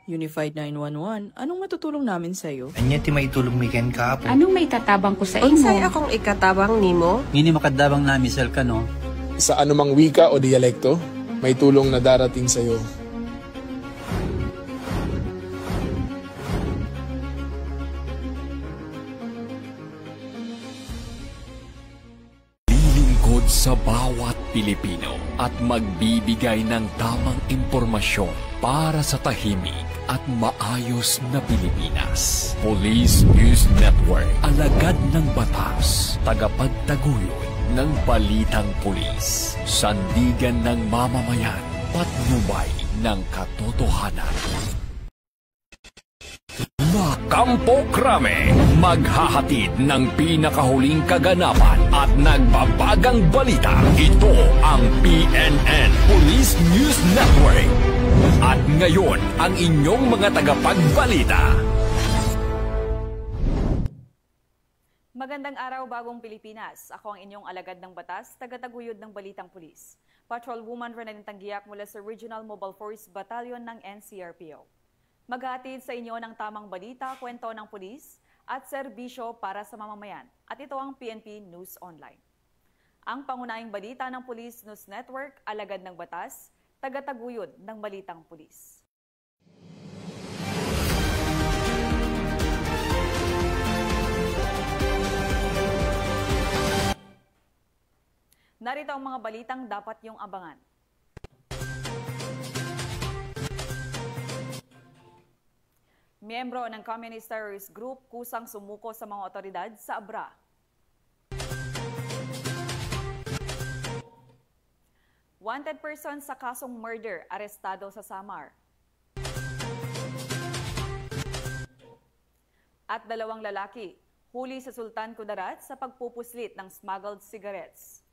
Unified 911, anong matutulong namin sa'yo? Anya ti maitulong mi ken kapo. Anong may tatabang ko sa imo? Unsay akong ikatabang nimo? Ngini makadabang na misal ka no? Sa anumang wika o dialekto, may tulong na darating sa iyo. Lilingkod sa bawat Pilipino at magbibigay ng tamang impormasyon para sa tahimik at maayos na Pilipinas. Police News Network, alagad ng batas, tagapagtaguyod ng balitang pulis, sandigan ng mamamayan, patnubay ng katotohanan. Kampo Krame, maghahatid ng pinakahuling kaganapan at nagbabagang balita. Ito ang PNN Police News Network. At ngayon, ang inyong mga tagapagbalita. Magandang araw, Bagong Pilipinas. Ako ang inyong alagad ng batas, tagataguyod ng Balitang Pulis. Patrolwoman Renalyn Tanggiak mula sa Regional Mobile Force Battalion ng NCRPO. Maghahatid sa inyo ng tamang balita, kwento ng pulis at serbisyo para sa mamamayan. At ito ang PNP News Online. Ang pangunahing balita ng Police News Network, alagad ng batas, tagataguyod ng Balitang Pulis. Narito ang mga balitang dapat niyong abangan. Miyembro ng Communist Terrorist Group kusang sumuko sa mga otoridad sa Abra. Wanted person sa kasong murder, arestado sa Samar. At 2 lalaki, huli sa Sultan Kudarat sa pagpupuslit ng smuggled cigarettes.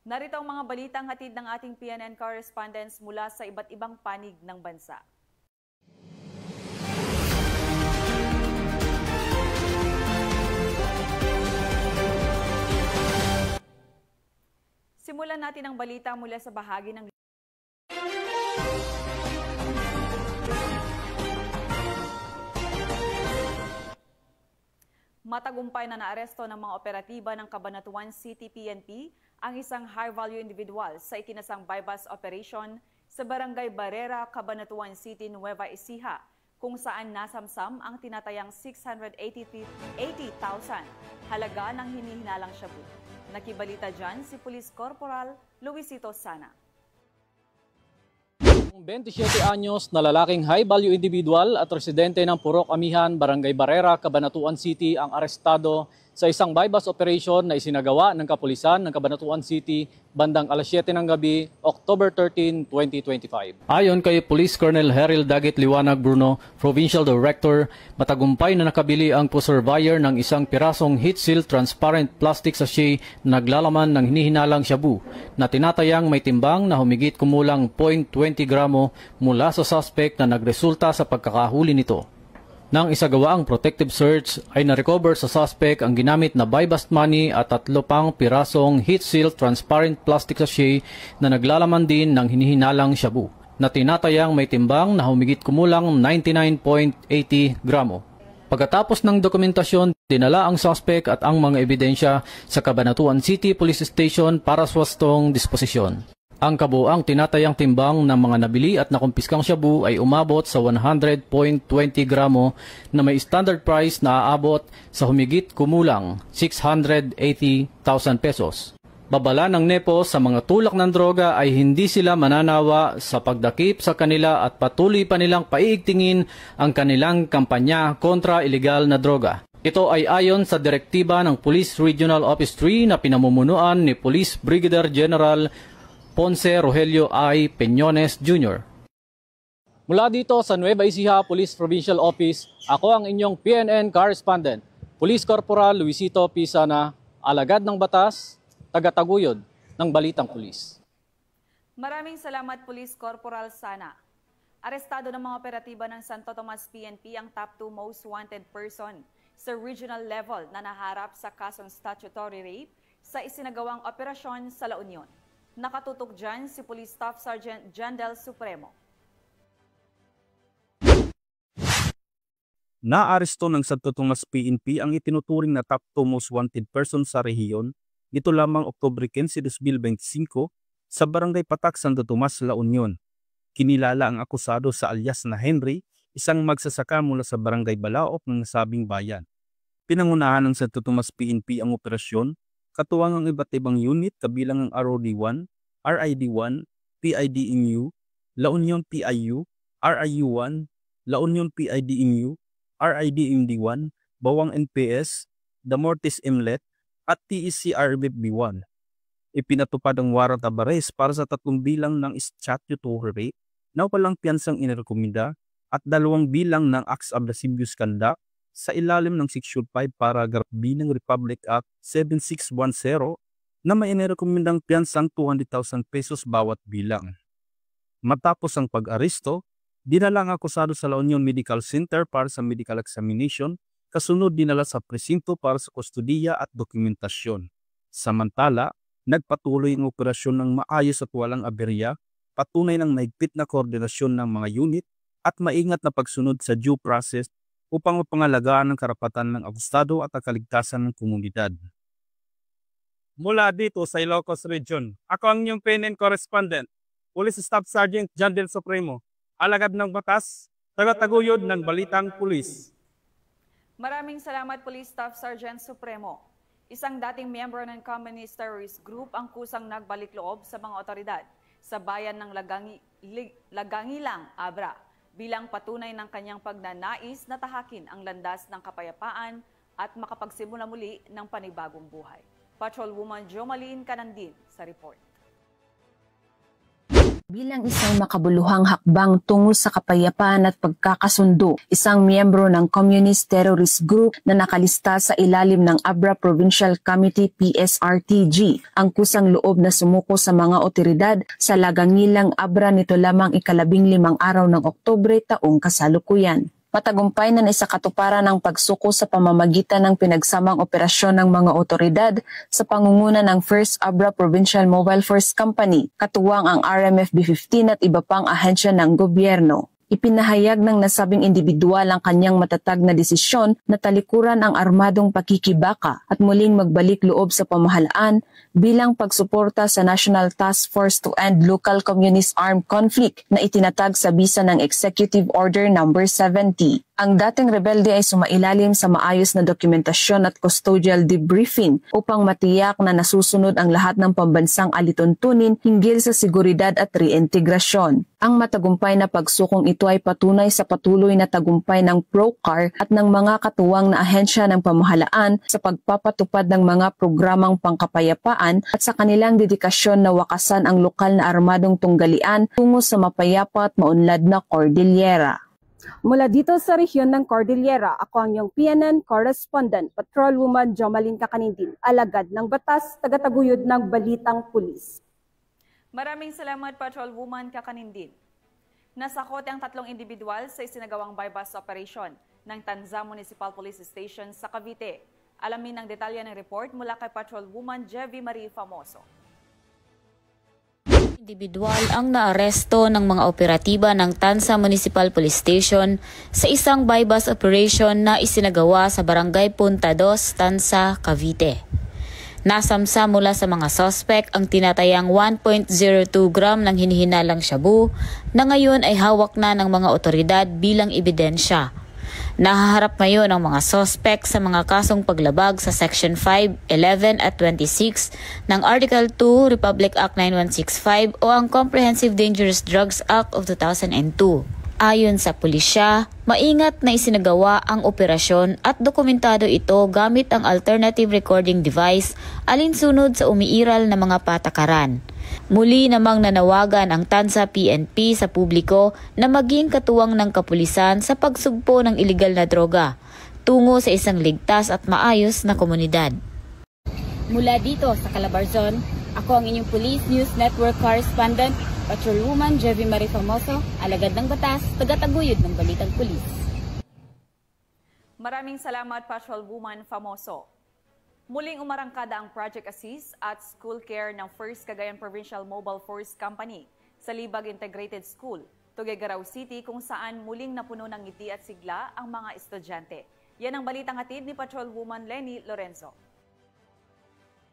Narito ang mga balitang hatid ng ating PNN correspondents mula sa iba't ibang panig ng bansa. Simulan natin ang balita mula sa bahagi ng matagumpay na naaresto ng mga operatiba ng Cabanatuan City PNP ang isang high-value individual sa ikinasang bypass operation sa Barangay Barrera, Cabanatuan City, Nueva Ecija, kung saan nasamsam ang tinatayang 680,000 halaga ng hinihinalang shabu. Nakibalita dyan si Police Corporal Luisito Sana. 27 anyos na lalaking high-value individual at residente ng Purok Amihan, Barangay Barrera, Cabanatuan City ang arestado sa isang bypass operation na isinagawa ng kapulisan ng Cabanatuan City bandang alas 7 ng gabi, October 13, 2025. Ayon kay Police Colonel Heril Daggett Liwanag Bruno, Provincial Director, matagumpay na nakabili ang surveyor ng isang pirasong heat-sealed transparent plastic sachet na naglalaman ng hinihinalang shabu na tinatayang may timbang na humigit kumulang 0.20 gramo mula sa suspect na nagresulta sa pagkakahuli nito. Nang isagawa ang protective search ay na-recover sa suspect ang ginamit na buy-bust money at 3 pang pirasong heat-sealed transparent plastic sachet na naglalaman din ng hinihinalang shabu na tinatayang may timbang na humigit kumulang 99.80 gramo. Pagkatapos ng dokumentasyon, dinala ang suspect at ang mga ebidensya sa Cabanatuan City Police Station para sa wastong disposisyon. Ang kabuang tinatayang timbang ng mga nabili at nakumpiskang shabu ay umabot sa 100.20 gramo na may standard price na aabot sa humigit kumulang 680,000 pesos. Babala ng NEPO sa mga tulak ng droga ay hindi sila mananawa sa pagdakip sa kanila at patuloy pa nilang paiigtingin ang kanilang kampanya kontra ilegal na droga. Ito ay ayon sa direktiba ng Police Regional Office 3 na pinamumunuan ni Police Brigadier General Ponce Rogelio I. Peñones Jr. Mula dito sa Nueva Ecija Police Provincial Office, ako ang inyong PNN correspondent, Police Corporal Luisito P. Sana, alagad ng batas, tagataguyod ng Balitang Pulis. Maraming salamat, Police Corporal Sana. Arestado ng mga operatiba ng Santo Tomas PNP ang top 2 most wanted person sa regional level na naharap sa kasong statutory rape sa isinagawang operasyon sa La Union. Nakatutok dyan si Police Staff Sergeant Jandel Supremo. Naaresto ng Santo Tomas PNP ang itinuturing na top 2 most wanted person sa rehiyon nito lamang Oktubre 15, 2025 sa Barangay Patak, Santo Tomas, La Union. Kinilala ang akusado sa alias na Henry, isang magsasaka mula sa Barangay Balaop ng nasabing bayan. Pinangunahan ng Santo Tomas PNP ang operasyon, katuwang ang iba't ibang unit kabilang ang ROD1, RID1, PIDMU, La Union PIU, RIU1, La Union PIDMU, RIDMD1, Bawang NPS, Damortis Imlet, at TECRBB1. Ipinatupad ang warrant of arrest para sa 3 bilang ng statutory rape na walang piyansang inirekomenda at 2 bilang ng acts of lascivious conduct sa ilalim ng Section 5 Paragraph B ng Republic Act 7610 na may inirekomendang piyansang 200,000 pesos bawat bilang. Matapos ang pag-aresto, dinala ang akusado sa La Union Medical Center para sa medical examination, kasunod dinala sa presinto para sa kustudiya at dokumentasyon. Samantala, nagpatuloy ang operasyon ng maayos at walang aberya, patunay ng mahigpit na koordinasyon ng mga unit at maingat na pagsunod sa due process upang mapangalagaan ang karapatan ng akusado at ang kaligtasan ng komunidad. Mula dito sa Ilocos Region, ako ang inyong PNN correspondent, Police Staff Sergeant Jandel Supremo, alagad ng batas, tagataguyod ng Balitang Pulis. Maraming salamat Police Staff Sergeant Supremo. Isang dating miyembro ng Communist Terrorist Group ang kusang nagbalik loob sa mga otoridad sa bayan ng Lagangilang, Abra, bilang patunay ng kanyang pagnanais na tahakin ang landas ng kapayapaan at makapagsimula muli ng panibagong buhay. Patrolwoman Jomalyn Canandin sa report. Bilang isang makabuluhang hakbang tungo sa kapayapaan at pagkakasundo, isang miyembro ng Communist Terrorist Group na nakalista sa ilalim ng Abra Provincial Committee PSRTG ang kusang loob na sumuko sa mga otoridad sa Lagangilang, Abra nito lamang 15 araw ng Oktubre taong kasalukuyan. Matagumpay na naisakatuparan ang pagsuko sa pamamagitan ng pinagsamang operasyon ng mga otoridad sa pangunguna ng 1st Abra Provincial Mobile Force Company, katuwang ang RMF B15 at iba pang ahensya ng gobyerno. Ipinahayag ng nasabing individual ang kanyang matatag na desisyon na talikuran ang armadong pakikibaka at muling magbalik loob sa pamahalaan bilang pagsuporta sa National Task Force to End Local Communist Armed Conflict na itinatag sa bisa ng Executive Order No. 70. Ang dating rebelde ay sumailalim sa maayos na dokumentasyon at custodial debriefing upang matiyak na nasusunod ang lahat ng pambansang alituntunin hinggil sa seguridad at reintegrasyon. Ang matagumpay na pagsukong ito ay patunay sa patuloy na tagumpay ng PROCAR at ng mga katuwang na ahensya ng pamahalaan sa pagpapatupad ng mga programang pangkapayapaan at sa kanilang dedikasyon na wakasan ang lokal na armadong tunggalian tungo sa mapayapa at maunlad na Cordillera. Mula dito sa rehiyon ng Cordillera, ako ang iyong PNN correspondent, Patrolwoman Jomalyn Canandin, alagad ng batas, tagataguyod ng Balitang Pulis. Maraming salamat Patrolwoman Canandin. Nasakote ang 3 individual sa isinagawang bypass operation ng Tanza Municipal Police Station sa Cavite. Alamin ang detalye ng report mula kay Patrolwoman Jevie Marie Famoso. Individual ang naaresto ng mga operatiba ng Tanza Municipal Police Station sa isang bypass operation na isinagawa sa Barangay Punta 2, Tanza, Cavite. Nasamsa mula sa mga suspect ang tinatayang 1.02 gram ng hinihinalang shabu na ngayon ay hawak na ng mga otoridad bilang ebidensya. Nahaharap ngayon ang mga suspect sa mga kasong paglabag sa Section 5, 11 at 26 ng Article 2 Republic Act 9165 o ang Comprehensive Dangerous Drugs Act of 2002. Ayon sa pulisya, maingat na isinagawa ang operasyon at dokumentado ito gamit ang alternative recording device alinsunod sa umiiral na mga patakaran. Muli namang nanawagan ang Tanza PNP sa publiko na maging katuwang ng kapulisan sa pagsugpo ng iligal na droga tungo sa isang ligtas at maayos na komunidad. Mula dito sa Calabarzon, ako ang inyong Police News Network correspondent, Patrolwoman Jevie Marie Famoso, alagad ng batas, tagataguyod ng Balitang Pulis. Maraming salamat, Patrolwoman Famoso. Muling umarangkada ang Project Assist at School Care ng 1st Cagayan Provincial Mobile Force Company sa Libag Integrated School, Tuguegarao City, kung saan muling napuno ng ngiti at sigla ang mga estudyante. Yan ang balitang hatid ni Patrolwoman Lenny Lorenzo.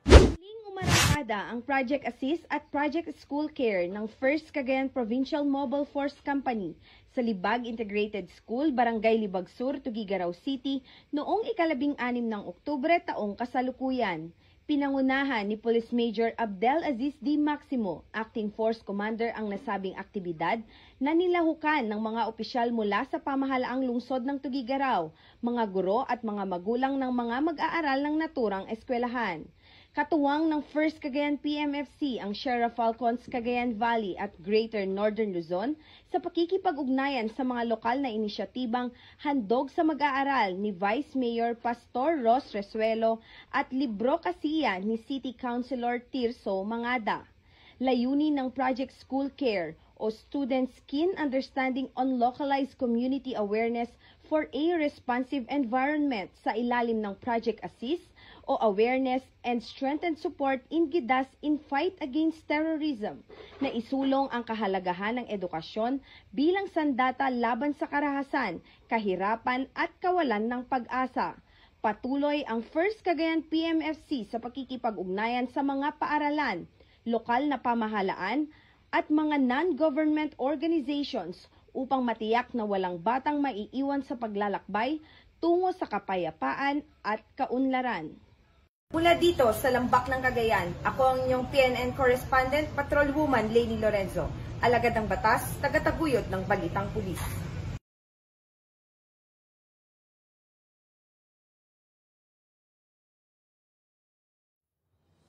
Muling umarangkada ang Project Assist at Project School Care ng 1st Cagayan Provincial Mobile Force Company sa Libag Integrated School, Barangay Libag Sur, Tuguegarao City noong ika-16 ng Oktubre taong kasalukuyan. Pinangunahan ni Police Major Abdel Aziz D. Maximo, Acting Force Commander, ang nasabing aktibidad na nilahukan ng mga opisyal mula sa pamahalaang lungsod ng Tuguegarao, mga guro at mga magulang ng mga mag-aaral ng naturang eskwelahan. Katuwang ng 1st Cagayan PMFC ang Sierra Falcons Cagayan Valley at Greater Northern Luzon sa pakikipag-ugnayan sa mga lokal na inisyatibang handog sa mag-aaral ni Vice Mayor Pastor Ross Resuelo at Libro Kasiya ni City Councilor Tirso Mangada. Layunin ng Project School Care o Students' Keen Understanding on Localized Community Awareness for a Responsive Environment sa ilalim ng Project Assist o Awareness and Strengthened Support in GIDAS in Fight Against Terrorism na isulong ang kahalagahan ng edukasyon bilang sandata laban sa karahasan, kahirapan at kawalan ng pag-asa. Patuloy ang 1st Cagayan PMFC sa pakikipag-ugnayan sa mga paaralan, lokal na pamahalaan at mga non-government organizations upang matiyak na walang batang maiiwan sa paglalakbay tungo sa kapayapaan at kaunlaran. Mula dito sa Lambak ng Cagayan, ako ang inyong PNN correspondent, Patrolwoman Lenny Lorenzo, alagad ng batas, tagataguyod ng balitang pulis.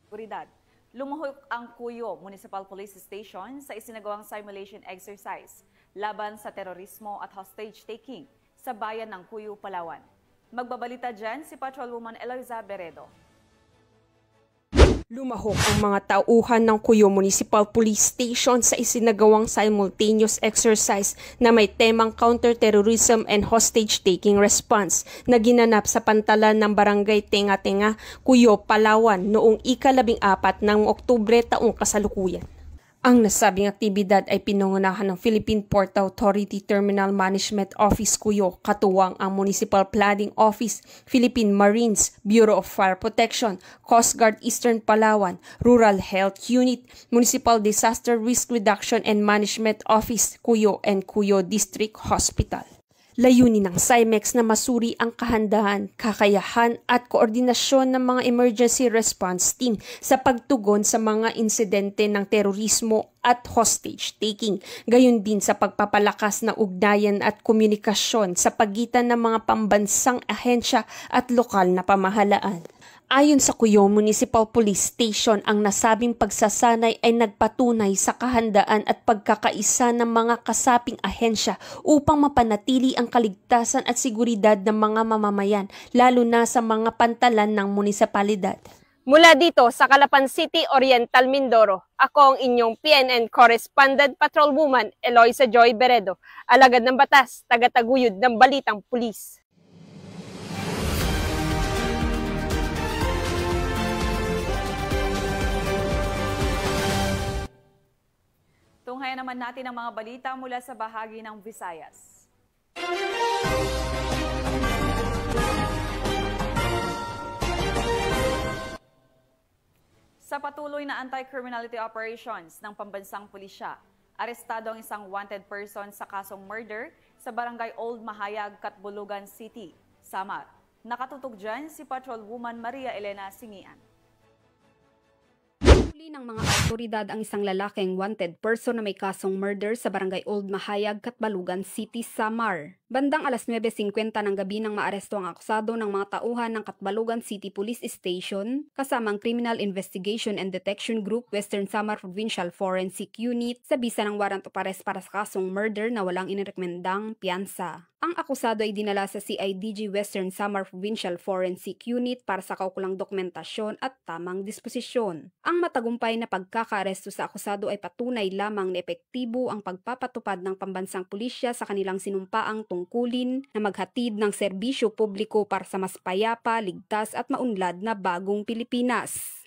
Seguridad. Lumuhok ang Cuyo Municipal Police Station sa isinagawang simulation exercise laban sa terorismo at hostage-taking sa bayan ng Cuyo, Palawan. Magbabalita dyan si Patrolwoman Eloisa Beredo. Lumahok ang mga tauhan ng Cuyo Municipal Police Station sa isinagawang simultaneous exercise na may temang counter-terrorism and hostage-taking response na ginanap sa pantalan ng Barangay Tenga-Tenga, Cuyo, Palawan noong ika-14 ng Oktubre taong kasalukuyan. Ang nasabing aktibidad ay pinangunahan ng Philippine Port Authority Terminal Management Office Cuyo, katuwang ang Municipal Planning Office, Philippine Marines, Bureau of Fire Protection, Coast Guard Eastern Palawan, Rural Health Unit, Municipal Disaster Risk Reduction and Management Office, Cuyo and Cuyo District Hospital. Layunin ng CIMEX na masuri ang kahandahan, kakayahan at koordinasyon ng mga emergency response team sa pagtugon sa mga insidente ng terorismo at hostage-taking, gayon din sa pagpapalakas ng ugnayan at komunikasyon sa pagitan ng mga pambansang ahensya at lokal na pamahalaan. Ayon sa Cuyo Municipal Police Station, ang nasabing pagsasanay ay nagpatunay sa kahandaan at pagkakaisa ng mga kasaping ahensya upang mapanatili ang kaligtasan at seguridad ng mga mamamayan, lalo na sa mga pantalan ng munisipalidad. Mula dito sa Calapan City, Oriental, Mindoro, ako ang inyong PNN Correspondent Patrolwoman Eloisa Joy Beredo, alagad ng batas, tagataguyod ng balitang pulis. Tunghayan naman natin ang mga balita mula sa bahagi ng Visayas. Sa patuloy na anti-criminality operations ng pambansang pulisya, arestado ang isang wanted person sa kasong murder sa Barangay Old Mahayag, Catbulugan City, Samar. Nakatutok dyan si Patrolwoman Maria Elena Singian. Ng mga autoridad ang isang lalaking wanted person na may kasong murder sa Barangay Old Mahayag, Catbulugan City, Samar. Bandang alas 9:50 ng gabi nang maaresto ang akusado ng mga tauhan ng Catbulugan City Police Station kasamang Criminal Investigation and Detection Group Western Samar Provincial Forensic Unit sa bisa ng warrant of arrest para sa kasong murder na walang inirekomendang piyansa. Ang akusado ay dinala sa CIDG Western Samar Provincial Forensic Unit para sa kaukulang dokumentasyon at tamang disposisyon. Ang matagumpay na pagkakaaresto sa akusado ay patunay lamang na epektibo ang pagpapatupad ng pambansang pulisya sa kanilang sinumpaang tungkol tungkulin na maghatid ng serbisyo publiko para sa mas payapa, ligtas at maunlad na bagong Pilipinas.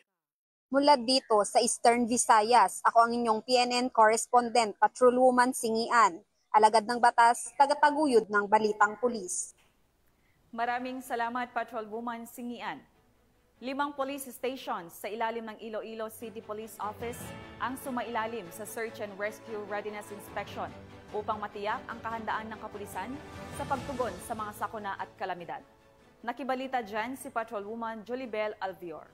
Mula dito sa Eastern Visayas, ako ang inyong PNN correspondent, Patrolwoman Singian, alagad ng batas, tagataguyod ng Balitang Pulis. Maraming salamat, Patrolwoman Singian. 5 police stations sa ilalim ng Iloilo City Police Office ang sumailalim sa Search and Rescue Readiness Inspection upang matiyak ang kahandaan ng kapulisan sa pagtugon sa mga sakuna at kalamidad. Nakibalita dyan si Patrolwoman Jolibel Alvior.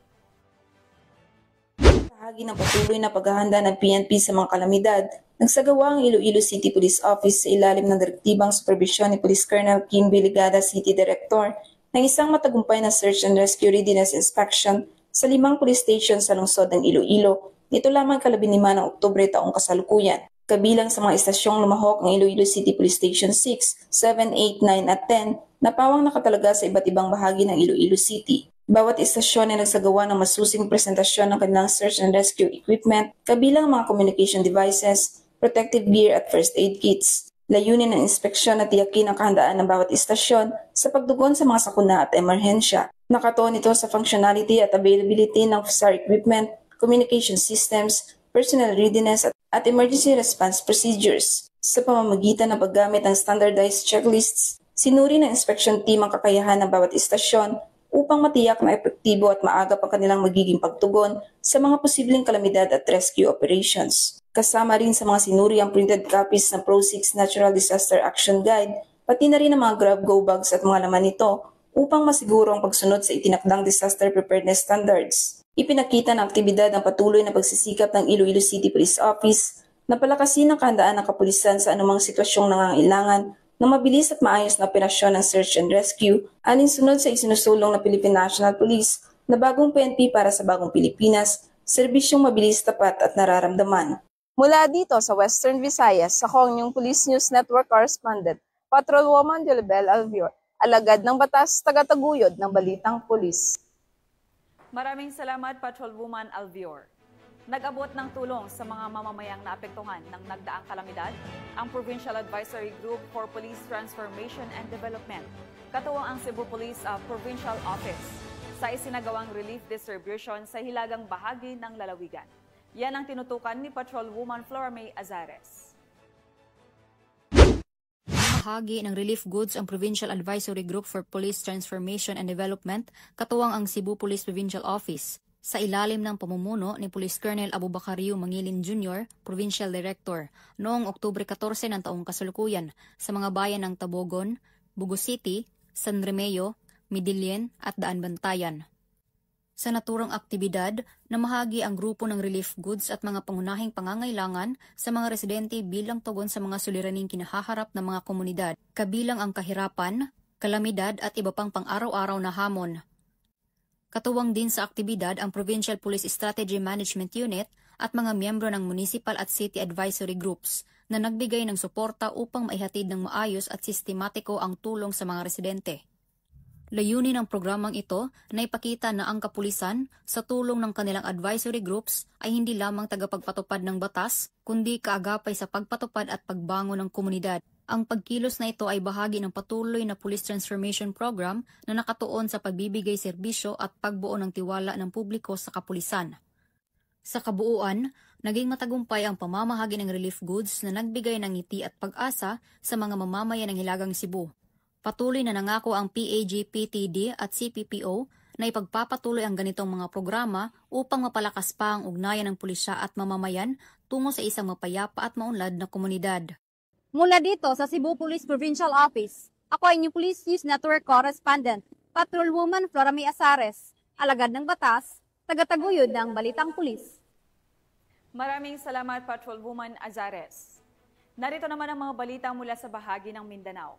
Bahagi ng patuloy na paghahanda ng PNP sa mga kalamidad, nagsagawa ang Iloilo City Police Office sa ilalim ng direktibang supervisyon ni Police Colonel Kim Biligada, City Director, ng isang matagumpay na Search and Rescue Readiness Inspection sa 5 police stations sa lungsod ng Iloilo. Nito lamang ika-15 ng Oktubre taong kasalukuyan. Kabilang sa mga istasyong lumahok ng Iloilo City Police Station 6, 7, 8, 9 at 10 na pawang nakatalaga sa iba't ibang bahagi ng Iloilo City. Bawat istasyon ay nagsagawa ng masusing presentasyon ng kanilang search and rescue equipment, kabilang mga communication devices, protective gear at first aid kits. Layunin ng inspeksyon na tiyakin ang kahandaan ng bawat istasyon sa pagtugon sa mga sakuna at emerhensya. Nakatuon ito sa functionality at availability ng FSAR equipment, communication systems, personnel readiness at emergency response procedures. Sa pamamagitan ng paggamit ng standardized checklists, sinuri ng inspection team ang kakayahan ng bawat istasyon upang matiyak na epektibo at maagap ang kanilang magiging pagtugon sa mga posibleng kalamidad at rescue operations. Kasama rin sa mga sinuri ang printed copies ng Pro6 Natural Disaster Action Guide, pati na rin ang mga grab-go bags at mga laman nito upang masiguro ang pagsunod sa itinakdang disaster preparedness standards. Ipinakita ng aktibidad ang patuloy na pagsisikap ng Iloilo City Police Office na palakasin ang kahandaan ng kapulisan sa anumang sitwasyong nangangailangan ng mabilis at maayos na operasyon ng search and rescue, alinsunod sa isinusulong na Philippine National Police na bagong PNP para sa bagong Pilipinas, serbisyong mabilis, tapat at nararamdaman. Mula dito sa Western Visayas, ako ang inyong Police News Network correspondent, Patrolwoman Jolibel Alvior, alagad ng batas, tagataguyod ng Balitang Pulis. Maraming salamat, Patrolwoman Alvior. Nag-abot ng tulong sa mga mamamayang naapektuhan ng nagdaang kalamidad ang Provincial Advisory Group for Police Transformation and Development, katuwang ang Cebu Police Provincial Office, sa isinagawang relief distribution sa hilagang bahagi ng lalawigan. Yan ang tinutukan ni Patrolwoman Flora May Azares. Bahagi ng relief goods ang Provincial Advisory Group for Police Transformation and Development, katuwang ang Cebu Police Provincial Office, sa ilalim ng pamumuno ni Police Colonel Abubakariu Mangilin Jr., Provincial Director, noong Oktubre 14 ng taong kasalukuyan sa mga bayan ng Tabogon, Bugo City, San Remeo, Midilien at Daan Bantayan. Sa naturang aktibidad, namahagi ang grupo ng relief goods at mga pangunahing pangangailangan sa mga residente bilang tugon sa mga suliraning kinahaharap ng mga komunidad, kabilang ang kahirapan, kalamidad at iba pang pang-araw-araw na hamon. Katuwang din sa aktibidad ang Provincial Police Strategy Management Unit at mga miyembro ng municipal at city advisory groups na nagbigay ng suporta upang maihatid ng maayos at sistematiko ang tulong sa mga residente. Layunin ng programang ito na ipakita na ang kapulisan sa tulong ng kanilang advisory groups ay hindi lamang tagapagpatupad ng batas, kundi kaagapay sa pagpatupad at pagbangon ng komunidad. Ang pagkilos na ito ay bahagi ng patuloy na Police Transformation Program na nakatuon sa pagbibigay serbisyo at pagbuo ng tiwala ng publiko sa kapulisan. Sa kabuuan, naging matagumpay ang pamamahagi ng relief goods na nagbigay ng ngiti at pag-asa sa mga mamamayan ng Hilagang Cebu. Patuloy na nangako ang PAG-PTD at CPPO na ipagpapatuloy ang ganitong mga programa upang mapalakas pa ang ugnayan ng pulisya at mamamayan tungo sa isang mapayapa at maunlad na komunidad. Mula dito sa Cebu Police Provincial Office, ako ay inyong Police News Network correspondent, Patrolwoman Flora May Azares, alagad ng batas, tagataguyod ng Balitang Pulis. Maraming salamat, Patrolwoman Azares. Narito naman ang mga balita mula sa bahagi ng Mindanao.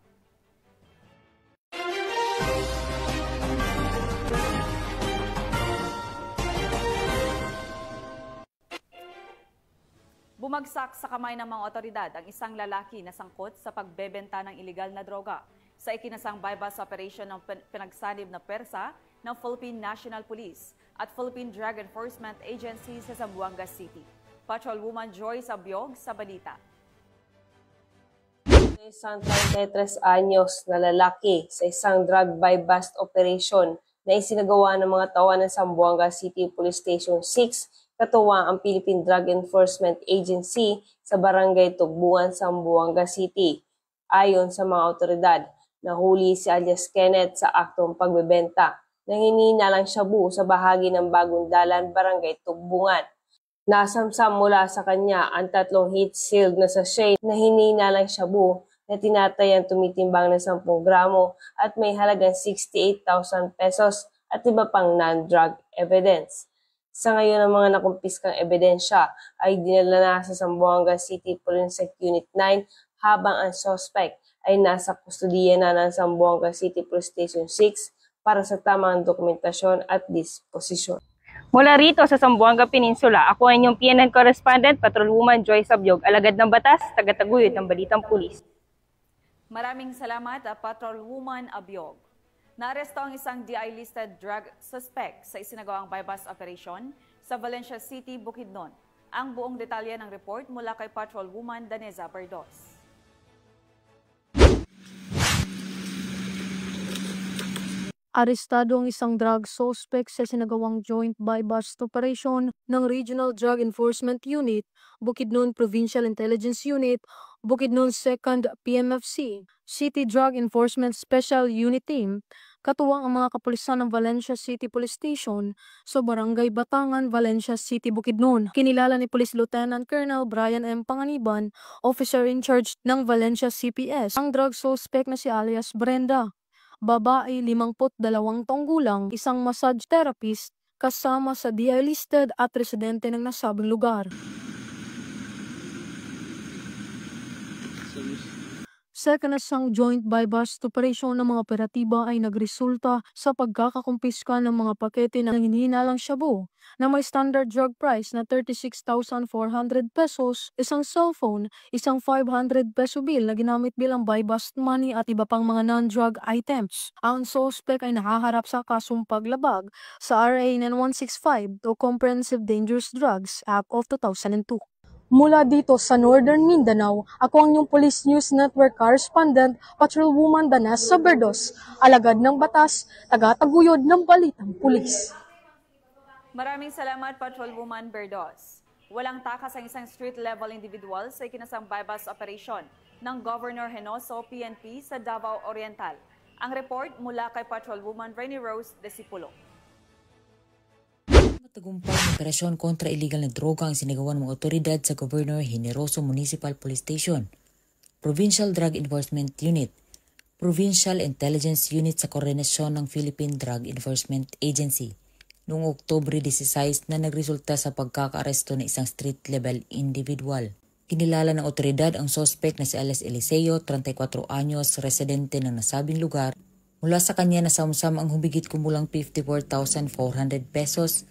Bumagsak sa kamay ng mga otoridad ang isang lalaki na sangkot sa pagbebenta ng ilegal na droga sa ikinasang bypass operation ng pinagsanib na persa ng Philippine National Police at Philippine Drug Enforcement Agency sa Zamboanga City. Patrolwoman Joyce Abiog sa balita. Isang 33 anyos na lalaki sa isang drug buy-bust operation na isinagawa ng mga tauhan ng Zamboanga City Police Station 6, katuwang ang Philippine Drug Enforcement Agency sa Barangay Tugbungan, Zamboanga City. Ayon sa mga otoridad, nahuli si alias Kenneth sa aktong pagbebenta ng hinihinalang shabu sa bahagi ng Bagong Dalan, Barangay Tugbungan. Nasamsam mula sa kanya ang 3 heat-sealed na sachet na hinihinalang shabu na tinatayang tumitimbang ng 10 gramo at may halagang 68,000 pesos at iba pang non-drug evidence. Sa ngayon, ang mga nakumpiskang ebidensya ay dinala na sa Zamboanga City Forensic Unit 9 habang ang suspect ay nasa kustudiya na ng Zamboanga City Police Station 6 para sa tamang dokumentasyon at disposisyon. Mula rito sa Zamboanga Peninsula, ako ang inyong PNN correspondent, Patrolwoman Joy Sabyog, alagad ng batas, tagataguyod ng Balitang Pulis. Maraming salamat, Patrolwoman Abyog. Naaresto ang isang DI-listed drug suspect sa isinagawang buy-bust operation sa Valencia City, Bukidnon. Ang buong detalye ng report mula kay Patrolwoman Daneza Berdos. Arestado ang isang drug suspect sa sinagawang joint buy-bust operation ng Regional Drug Enforcement Unit, Bukidnon Provincial Intelligence Unit, Bukidnon 2nd PMFC, City Drug Enforcement Special Unit Team, katuwang ang mga kapulisan ng Valencia City Police Station sa Barangay Batangan, Valencia City, Bukidnon. Kinilala ni Police Lieutenant Colonel Brian M. Panganiban, officer in charge ng Valencia CPS, ang drug suspect na si alias Brenda. Babae, 52 taong gulang, isang massage therapist, kasama sa DI-listed at residente ng nasabing lugar. Second na isang joint buy-bust operation ng mga operatiba ay nagresulta sa pagkakakumpiska ng mga pakete ng hinihinalang shabu na may standard drug price na 36,400 pesos, isang cellphone, isang 500 peso bill na ginamit bilang buy-bust money at iba pang mga non-drug items. Ang suspect ay nakaharap sa kasong paglabag sa RA 9165 o Comprehensive Dangerous Drugs Act of 2002. Mula dito sa Northern Mindanao, ako ang inyong Police News Network correspondent, Patrolwoman Daneza Berdos, alagad ng batas, tagataguyod ng Balitang Pulis. Maraming salamat, Patrolwoman Berdos. Walang takas ang isang street-level individual sa ikinasang buy-bust operation ng Governor Henoso PNP sa Davao Oriental. Ang report mula kay Patrolwoman Rainy Rose Desipulo. Matagumpay na operasyon kontra illegal na droga ang sinagawa ng mga otoridad sa Governor Generoso Municipal Police Station, Provincial Drug Enforcement Unit, Provincial Intelligence Unit sa koordinasyon ng Philippine Drug Enforcement Agency noong Oktubre 16 na nagresulta sa pagkakaaresto ng isang street-level individual. Kinilala ng otoridad ang suspect na si alias Eliseo, 34 anyos, residente ng nasabing lugar. Mula sa kanya nasamsam ang humigit kumulang 54,400 pesos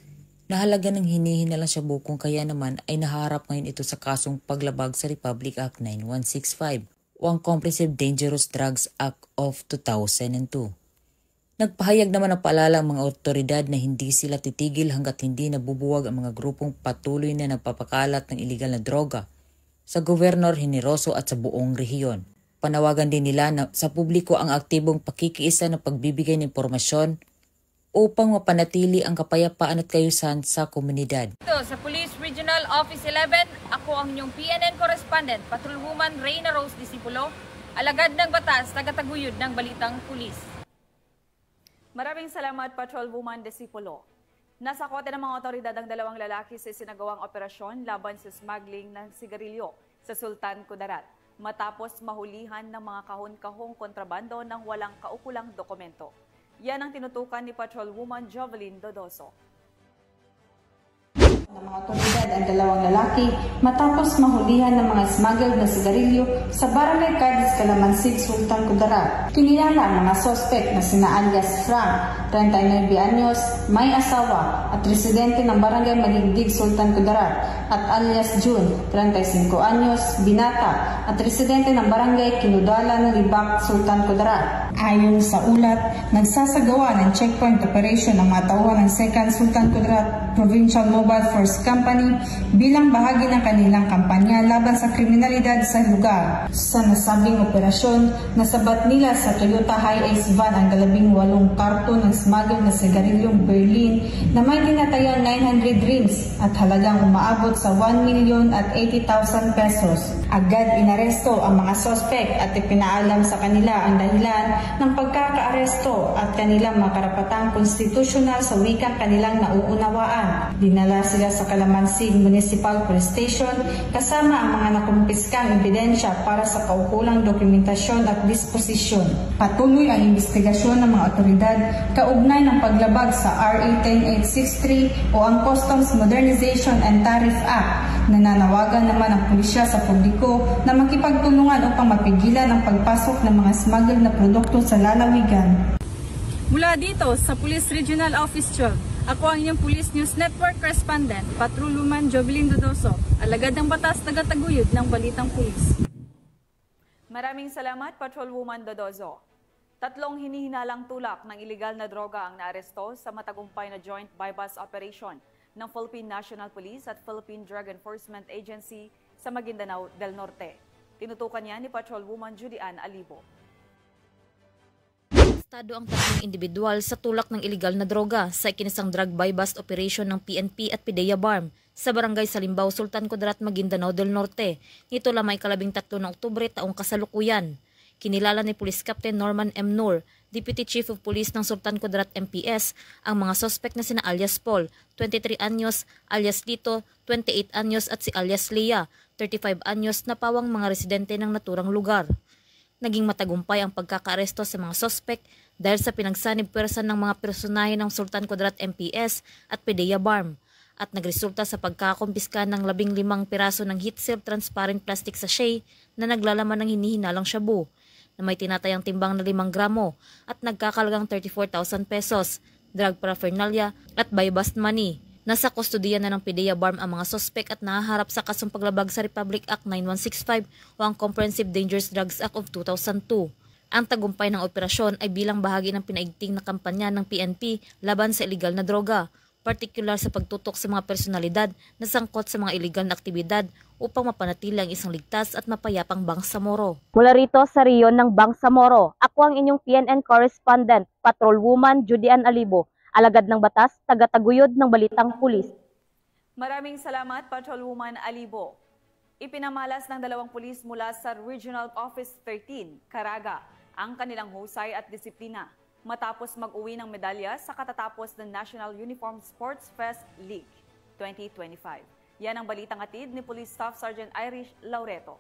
na halaga ng hinihinalang shabu kung kaya naman ay naharap ngayon ito sa kasong paglabag sa Republic Act 9165 o ang Comprehensive Dangerous Drugs Act of 2002. Nagpahayag naman ng paalala ang mga otoridad na hindi sila titigil hanggat hindi nabubuwag ang mga grupong patuloy na nagpapakalat ng iligal na droga sa Gobernador Generoso at sa buong rehiyon. Panawagan din nila na sa publiko ang aktibong pakikiisa ng pagbibigay ng impormasyon upang mapanatili ang kapayapaan at kayusan sa komunidad. Ito sa Police Regional Office 11, ako ang inyong PNN correspondent, Patrolwoman Rainy Rose Desipulo, alagad ng batas, tagataguyod ng Balitang Pulis. Maraming salamat, Patrolwoman Desipulo. Nasa kote ng mga otoridad ang 2 lalaki sa sinagawang operasyon laban sa smuggling ng sigarilyo sa Sultan Kudarat, matapos mahulihan ng mga kahon-kahong kontrabando ng walang kaukulang dokumento. Yan ang tinutukan ni Patrolwoman Jovelyn Dodoso. Ng mga otoridad ang 2 lalaki matapos mahulihan ng mga smuggled na sigarilyo sa Barangay Cadiz, Calamansig, Sultan Kudarat. Kinilala ang mga sospek na sina alias Frank, 39 anyos, may asawa at residente ng Barangay Maligdig, Sultan Kudarat, at alias June, 35 anyos, binata at residente ng Barangay Kinudala ng Libak, Sultan Kudarat. Ayon sa ulat, nagsasagawa ng checkpoint operation ng mga tauhan ng 2nd Sultan Kudarat Provincial Mobile Force Company bilang bahagi ng kanilang kampanya laban sa kriminalidad sa lugar. Sa nasabing operasyon, nasabat nila sa Toyota Hiace van ang 18 karton ng smuggled na sigarilyong Berlin na may tinatayang 900 rings at halagang umaabot sa 1,080,000 pesos. Agad inaresto ang mga sospek at ipinaalam sa kanila ang dahilan ng pagkakaaresto at kanilang mga karapatang konstitusyonal sa wikang kanilang nauunawaan. Dinala sila sa Calamansig Municipal Police Station kasama ang mga nakumpiskang ebidensya para sa kaukulang dokumentasyon at disposisyon. Patuloy ang investigasyon ng mga otoridad kaugnay ng paglabag sa RA 10863 o ang Customs Modernization and Tariff Act. Nananawagan naman ang pulisya sa publiko na makipagtulungan upang mapigilan ang pagpasok ng mga smuggled na produkto sa lalawigan. Mula dito sa Police Regional Office 12, ako ang inyong Police News Network Correspondent, Patrolwoman Jovelyn Dodoso, alagad ng batas, tagataguyod ng Balitang Pulis. Maraming salamat, Patrolwoman Dodoso. 3 hinihinalang tulak ng ilegal na droga ang naaresto sa matagumpay na joint buy-bust operation ng Philippine National Police at Philippine Drug Enforcement Agency sa Maguindanao del Norte. Tinutukan niya ni Patrolwoman Judy Ann Alibo. Arestado ang 3 individual sa tulak ng ilegal na droga sa ikinisang drug buy-bust operation ng PNP at PDEA BARM sa barangay Salimbao, Sultan Kudarat, Maguindanao del Norte. Nito lamang 13 ng Oktubre taong kasalukuyan. Kinilala ni Police Captain Norman M. Noor, Deputy Chief of Police ng Sultan Kudarat MPS, ang mga sospek na sina alias Paul, 23 anyos, alias Lito, 28 anyos at si alias Leah, 35 anyos na pawang mga residente ng naturang lugar. Naging matagumpay ang pagkakaaresto sa mga sospek dahil sa pinagsanib pwersa ng mga personahe ng Sultan Kudarat MPS at PDEA BARM at nagresulta sa pagkakumpiska ng 15 piraso ng heat-sealed transparent plastic sachet na naglalaman ng hinihinalang shabu na may tinatayang timbang na 5 gramo at nagkakalagang 34,000 pesos, drug paraphernalia at buy-bust money. Nasa kustodiya na ng PDEA BARM ang mga sospek at nahaharap sa kasong paglabag sa Republic Act 9165 o ang Comprehensive Dangerous Drugs Act of 2002. Ang tagumpay ng operasyon ay bilang bahagi ng pinaigting na kampanya ng PNP laban sa iligal na droga, partikular sa pagtutok sa mga personalidad na sangkot sa mga iligal na aktibidad upang mapanatili ang isang ligtas at mapayapang Bangsamoro. Mula rito sa riyon ng Bangsamoro, ako ang inyong PNN Correspondent, Patrolwoman Judy Ann Alibo, alagad ng batas, tagataguyod ng Balitang Pulis. Maraming salamat, Patrolwoman Alibo. Ipinamalas ng 2 pulis mula sa Regional Office 13, Caraga, ang kanilang husay at disiplina matapos mag-uwi ng medalya sa katatapos ng National Uniform Sports Fest League 2025. Yan ang balitang hatid ni Police Staff Sergeant Irish Laureto.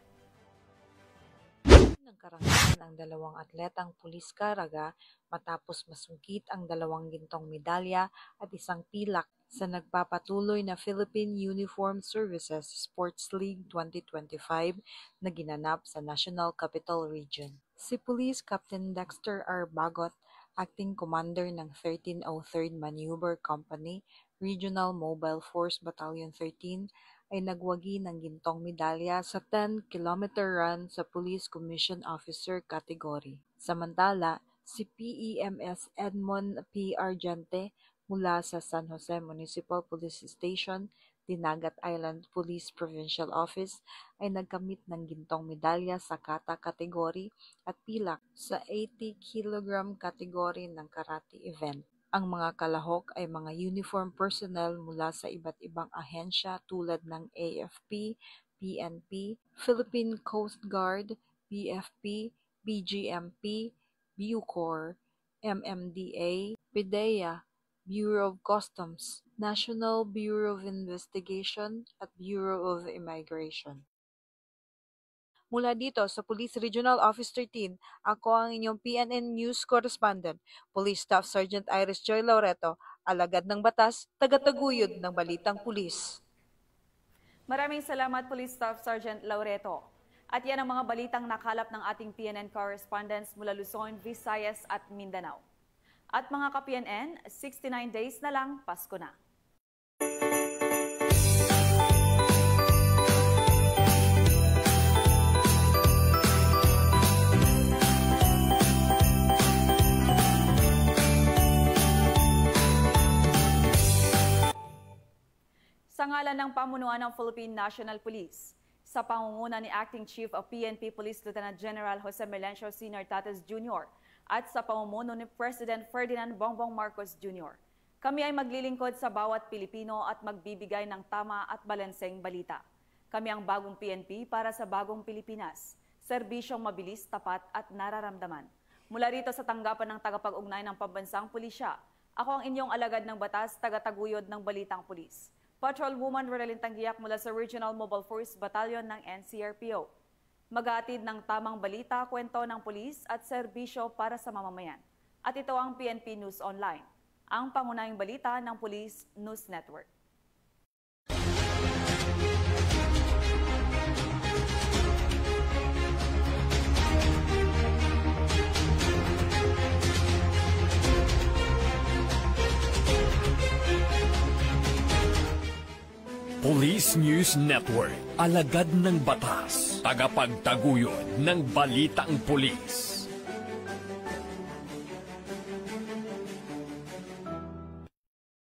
Nagkaroon ng 2 atletang Pulis Caraga matapos masungkit ang 2 gintong medalya at 1 pilak sa nagpapatuloy na Philippine Uniformed Services Sports League 2025 na ginanap sa National Capital Region. Si Police Captain Dexter R. Bagot, Acting Commander ng 1303rd Maneuver Company, Regional Mobile Force Battalion 13, ay nagwagi ng gintong medalya sa 10-kilometer run sa Police Commission Officer category. Samantala, si PEMS Edmond P. Argente mula sa San Jose Municipal Police Station, Dinagat Island Police Provincial Office ay nagkamit ng gintong medalya sa kata kategory at pilak sa 80 kg kategory ng karate event. Ang mga kalahok ay mga uniform personnel mula sa iba't ibang ahensya tulad ng AFP, PNP, Philippine Coast Guard, BFP, BGMP, Bucor, MMDA, PDEA, Bureau of Customs, National Bureau of Investigation at Bureau of Immigration. Mula dito sa Police Regional Office 13, ako ang inyong PNN News Correspondent, Police Staff Sergeant Iris Joy Laureto, alagad ng batas, tagataguyod ng Balitang Pulis. Maraming salamat, Police Staff Sergeant Laureto. At yan ang mga balitang nakalap ng ating PNN correspondents mula Luzon, Visayas at Mindanao. At mga ka-PNN, 69 days na lang, Pasko na. ngalan ng pamunuan ng Philippine National Police, sa pangunguna ni Acting Chief of PNP Police Lieutenant General Jose Melencio Sr. Tates Jr. at sa pamumuno ni President Ferdinand Bongbong Marcos Jr. Kami ay maglilingkod sa bawat Pilipino at magbibigay ng tama at balanseng balita. Kami ang bagong PNP para sa bagong Pilipinas. Serbisyong mabilis, tapat at nararamdaman. Mula rito sa tanggapan ng tagapag-ugnay ng Pambansang Pulisya, ako ang inyong alagad ng batas, tagataguyod ng Balitang Pulis. Patrolwoman Ronelyn Tanggiak mula sa Regional Mobile Force Battalion ng NCRPO. Maghahatid ng tamang balita, kwento ng pulis at serbisyo para sa mamamayan. At ito ang PNP News Online, ang pangunahing balita ng Police News Network. Police News Network, alagad ng batas, tagapagtaguyod ng balitang pulis.